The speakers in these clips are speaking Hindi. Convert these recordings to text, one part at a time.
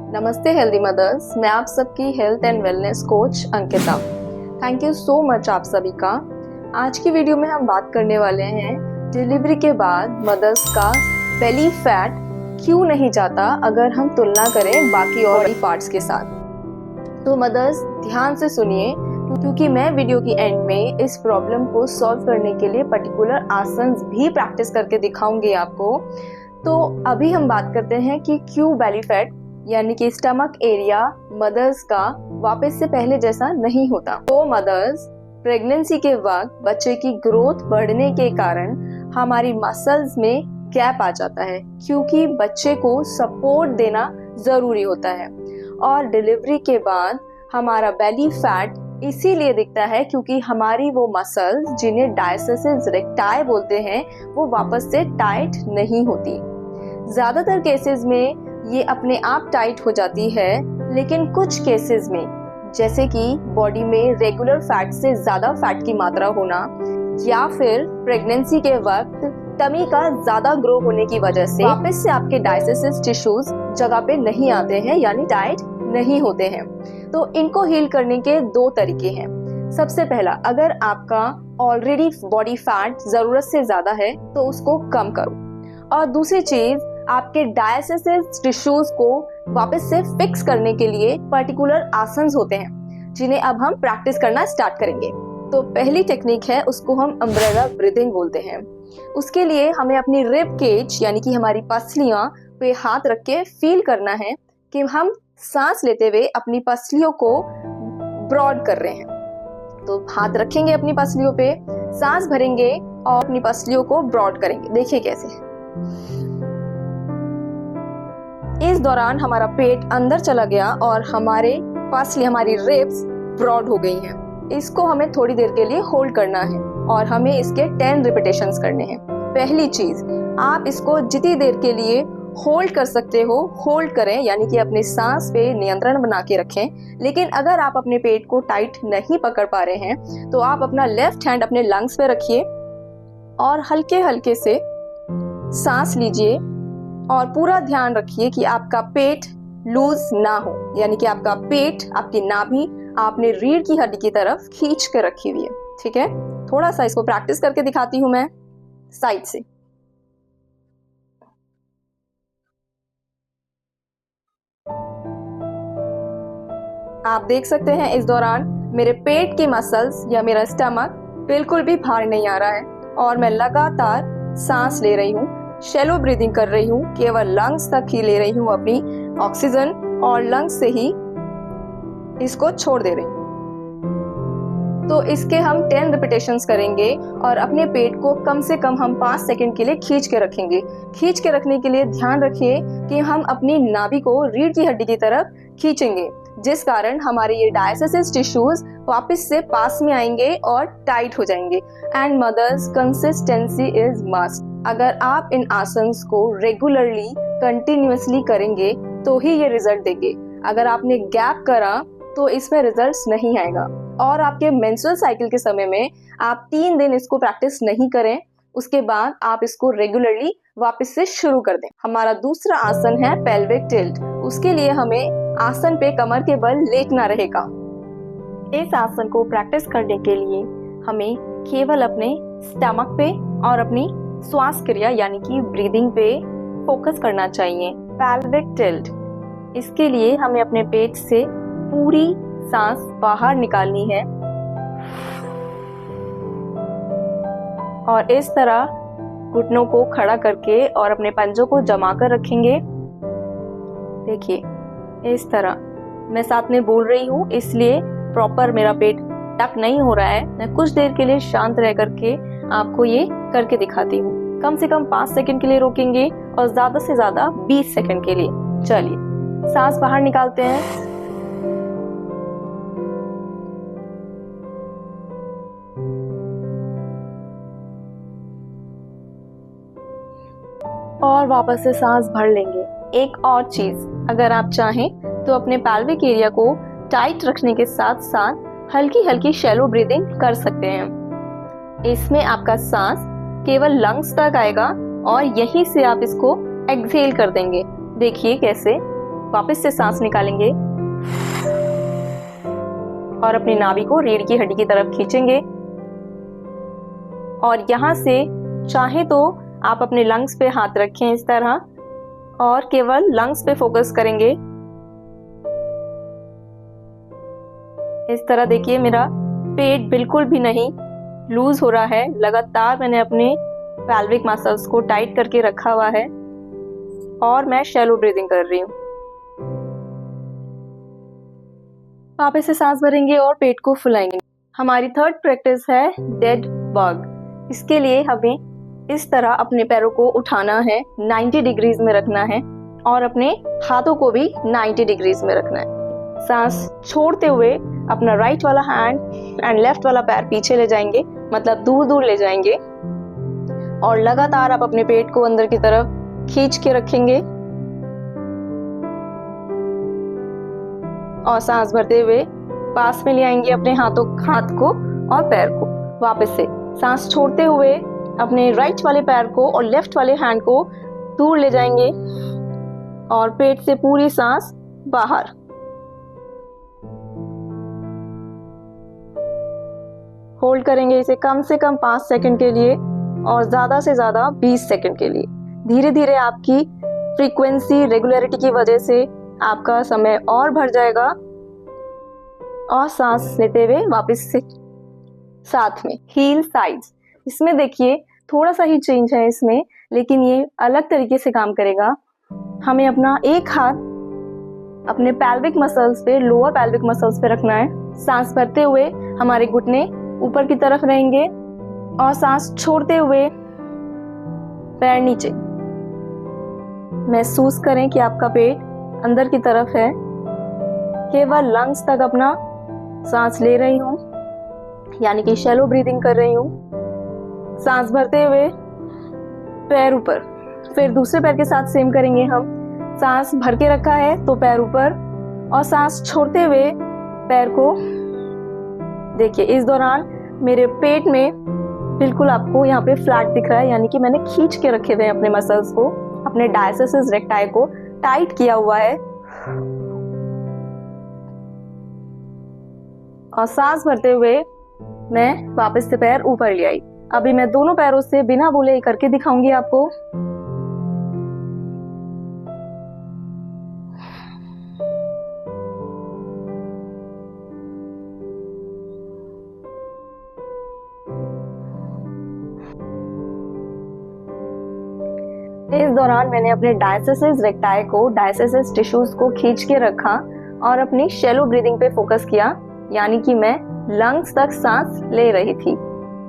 नमस्ते हेल्दी मदर्स, मैं आप सबकी health and wellness coach Ankita. Thank you so much आप सभी का। आज की वीडियो में हम बात करने वाले हैं डिलीवरी के बाद मदर्स का बेली फैट क्यों नहीं जाता अगर हम तुलना करें बाकी और बॉडी पार्ट्स के साथ। तो मदर्स ध्यान से सुनिए, क्योंकि मैं वीडियो की एंड में इस प्रॉब्लम को सॉल्व करने के लिए पर्टिकुलर आसन्स भी प्रैक्टिस करके दिखाऊंगी आपको। तो अभी हम बात करते हैं कि क्यों बेली फैट यानी कि स्टमक एरिया मदर्स का वापस से पहले जैसा नहीं होता। तो मदर्स प्रेगनेंसी के वक्त बच्चे की ग्रोथ बढ़ने के कारण हमारी मसल्स में गैप आ जाता है, क्योंकि बच्चे को सपोर्ट देना जरूरी होता है। और डिलीवरी के बाद हमारा बेली फैट इसीलिए दिखता है क्योंकि हमारी वो मसल्स जिन्हें डायस्टोसिस रेक्टाई बोलते हैं वो वापस से टाइट नहीं होती। ज्यादातर केसेस में ये अपने आप टाइट हो जाती है, लेकिन कुछ केसेस में जैसे कि बॉडी में रेगुलर फैट से ज्यादा फैट की मात्रा होना या फिर प्रेगनेंसी के वक्त टमी का ज्यादा ग्रो होने की वजह से वापस से आपके डायस्टोसिस टिश्यूज जगह पे नहीं आते हैं यानी टाइट नहीं होते हैं। तो इनको हील करने के दो तरीके हैं। सबसे पहला, अगर आपका ऑलरेडी बॉडी फैट जरूरत से ज्यादा है तो उसको कम करो। और दूसरी चीज, आपके डायस्टोसिस टिश्यूज को वापस से फिक्स करने के लिए पर्टिकुलर आसन्स होते हैं जिन्हें अब हम प्रैक्टिस करना स्टार्ट करेंगे। तो पहली टेक्निक है, उसको हम अम्ब्रेला ब्रीदिंग बोलते हैं। उसके लिए हमें अपनी रिब केज यानी कि हमारी पसलियां पे हाथ रख के फील करना है कि हम सांस लेते हुए अपनी पसलियों को ब्रॉड कर रहे हैं। तो हाथ रखेंगे अपनी पसलियों पे, सांस भरेंगे और अपनी पसलियों को ब्रॉड करेंगे। देखिए कैसे। इस दौरान हमारा पेट अंदर चला गया और हमारी रिब्स ब्रॉड हो गई हैं। इसको हमें थोड़ी देर के लिए होल्ड करना है और हमें इसके 10 रिपीटेशंस करने हैं। पहली चीज, आप इसको जितनी देर के लिए होल्ड कर सकते हो होल्ड करें, यानी कि अपने सांस पे नियंत्रण बना के रखें। लेकिन अगर आप अपने पेट को टाइट नहीं पकड़ पा रहे हैं तो आप अपना लेफ्ट हैंड अपने लंग्स पे रखिए और हल्के हल्के से सांस लीजिए और पूरा ध्यान रखिए कि आपका पेट लूज ना हो, यानी कि आपका पेट, आपकी नाभि आपने रीढ़ की हड्डी की तरफ खींच के रखी हुई है। ठीक है, थोड़ा सा इसको प्रैक्टिस करके दिखाती हूं मैं साइड से। आप देख सकते हैं इस दौरान मेरे पेट की मसल्स या मेरा स्टमक बिल्कुल भी बाहर नहीं आ रहा है और मैं लगातार सांस ले रही हूँ, शैलो ब्रीदिंग कर रही हूँ। केवल लंग्स तक ही ले रही हूँ अपनी ऑक्सीजन और लंग्स से ही इसको छोड़ दे रही हूँ। तो इसके हम 10 रिपीटेशंस करेंगे और अपने पेट को कम से कम हम 5 सेकंड के लिए खींच के रखेंगे। खींच के रखने के लिए ध्यान रखिए कि हम अपनी नाभि को रीढ़ की हड्डी की तरफ खींचेंगे, जिस कारण हमारे ये डायस्टोसिस टिश्यूज वापस से पास में आएंगे और टाइट हो जाएंगे। And mothers, consistency is must. अगर आप इन आसन्स को रेगुलरली कंटिन्यूअसली करेंगे तो ही ये रिजल्ट देंगे। अगर आपने गैप करा तो इसमें रिजल्ट्स नहीं आएगा। और आपके मेंस्ट्रुअल साइकिल के समय में आप 3 दिन इसको प्रैक्टिस नहीं करें, उसके बाद आप इसको रेगुलरली वापस से शुरू कर दें। हमारा दूसरा आसन है पेल्विक टिल्ट। उसके लिए हमें आसन पे कमर के बल लेटना रहेगा। इस आसन को प्रैक्टिस करने के लिए हमें केवल अपने स्टमक पे और अपनी श्वास क्रिया यानी कि ब्रीदिंग पे फोकस करना चाहिए। पेल्विक टिल्ट, इसके लिए हमें अपने पेट से पूरी सांस बाहर निकालनी है और इस तरह घुटनों को खड़ा करके और अपने पंजों को जमा कर रखेंगे। देखिए इस तरह मैं साथ में बोल रही हूँ, इसलिए प्रॉपर मेरा पेट टक नहीं हो रहा है। मैं कुछ देर के लिए शांत रह करके आपको ये करके दिखाती हूँ। कम से कम 5 सेकंड के लिए रोकेंगे और ज्यादा से ज्यादा 20 सेकंड के लिए। चलिए सांस बाहर निकालते हैं और वापस से सांस भर लेंगे। एक और चीज, अगर आप चाहें तो अपने पेल्विक एरिया को टाइट रखने के साथ साथ हल्की हल्की शैलो ब्रीदिंग कर सकते हैं। इसमें आपका सांस केवल लंग्स तक आएगा और यहीं से आप इसको एक्सहेल कर देंगे। देखिए कैसे। वापस से सांस निकालेंगे और अपनी नाभि को रीढ़ की हड्डी की तरफ खींचेंगे। और यहाँ से चाहे तो आप अपने लंग्स पे हाथ रखें इस तरह, और केवल लंग्स पे फोकस करेंगे। इस तरह देखिए मेरा पेट बिल्कुल भी नहीं लूज हो रहा है, लगातार मैंने अपने पेल्विक मसल्स को टाइट करके रखा हुआ है और मैं शैलो ब्रीदिंग कर रही हूँ। वापस से सांस भरेंगे और पेट को फुलाएंगे। हमारी थर्ड प्रैक्टिस है डेड बग। इसके लिए हमें इस तरह अपने पैरों को उठाना है, 90 डिग्रीज में रखना है और अपने हाथों को भी 90 डिग्रीज में रखना है। सांस छोड़ते हुए अपना राइट वाला हैंड एंड लेफ्ट वाला पैर पीछे ले जाएंगे, मतलब दूर दूर ले जाएंगे, और लगातार आप अपने पेट को अंदर की तरफ खींच के रखेंगे और सांस भरते हुए पास में ले आएंगे अपने हाथ को और पैर को। वापस से सांस छोड़ते हुए अपने राइट वाले पैर को और लेफ्ट वाले हैंड को दूर ले जाएंगे और पेट से पूरी सांस बाहर। होल्ड करेंगे इसे कम से कम 5 सेकंड के लिए और ज्यादा से ज्यादा 20 सेकंड के लिए। धीरे धीरे आपकी फ्रीक्वेंसी, रेगुलरिटी की वजह से आपका समय और बढ़ जाएगा। और सांस लेते हुए वापस से साथ में हील साइड्स। इसमें देखिए थोड़ा सा ही चेंज है इसमें, लेकिन ये अलग तरीके से काम करेगा। हमें अपना एक हाथ अपने पेल्विक मसल्स पे, लोअर पेल्विक मसल्स पे रखना है। सांस भरते हुए हमारे घुटने ऊपर की तरफ रहेंगे और सांस छोड़ते हुए पैर नीचे। महसूस करें कि आपका पेट अंदर की तरफ है। केवल लंग्स तक अपना सांस ले रही हूँ, यानी कि शैलो ब्रीदिंग कर रही हूँ। सांस भरते हुए पैर ऊपर, फिर दूसरे पैर के साथ सेम करेंगे हम। सांस भर के रखा है तो पैर ऊपर, और सांस छोड़ते हुए पैर को देखिए। इस दौरान मेरे पेट में बिल्कुल आपको यहाँ पे फ्लैट दिख रहा है, यानी कि मैंने खींच के रखे हुए हैं अपने मसल्स को, अपने डायसेसिस रेक्टाई को टाइट किया हुआ है। और सांस भरते हुए मैं वापस से पैर ऊपर ले आई। अभी मैं दोनों पैरों से बिना बोले करके दिखाऊंगी आपको। इस दौरान मैंने अपने डायसेसिस रेक्टाई को, डायसेसिस टिश्यूज को खींच के रखा और अपनी शैलो ब्रीदिंग पे फोकस किया, यानी कि मैं लंग्स तक सांस ले रही थी।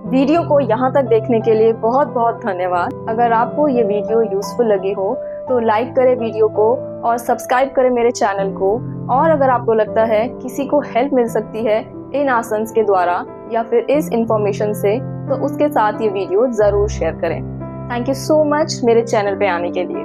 वीडियो को यहाँ तक देखने के लिए बहुत बहुत धन्यवाद। अगर आपको ये वीडियो यूजफुल लगी हो तो लाइक करें वीडियो को और सब्सक्राइब करें मेरे चैनल को। और अगर आपको लगता है किसी को हेल्प मिल सकती है इन आसन्स के द्वारा या फिर इस इंफॉर्मेशन से, तो उसके साथ ये वीडियो जरूर शेयर करें। थैंक यू सो मच मेरे चैनल पे आने के लिए।